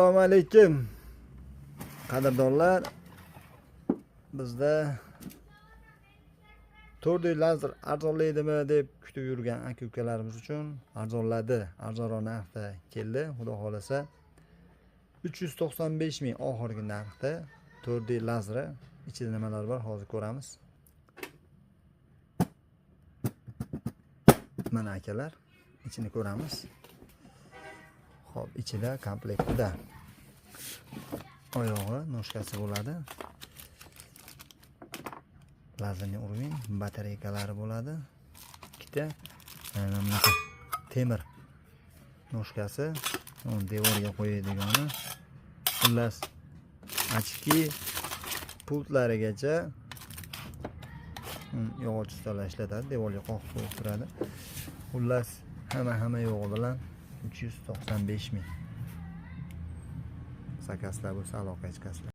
Assalomu alaykum qadrdonlar. Bizda 4D lazer arzonlaydimi deb kutib yurgan aka-ukalarimiz uchun arzonladi. Arzonroq narxda keldi. Xudo xolasa 395 ming oxirgi narxda 4D lazeri. Ichida nimalar bor hozir ko'ramiz. Mana akalar, ichini ko'ramiz. Xo'p, ichida komplektida oyog'i, noshkasi bo'ladi. Lazerni uring, batareykalari bo'ladi. Ikkita mana temir noshkasi, devorga qo'yadigan. Xullas, ochki pultlarigacha yog'och ustalar ishlatadi, devorga qoqib qo'yib turadi. Xullas, hamma yo'g'i bilan 395 ming. Sakaslar bo'lsa aloqa chiqasizlar.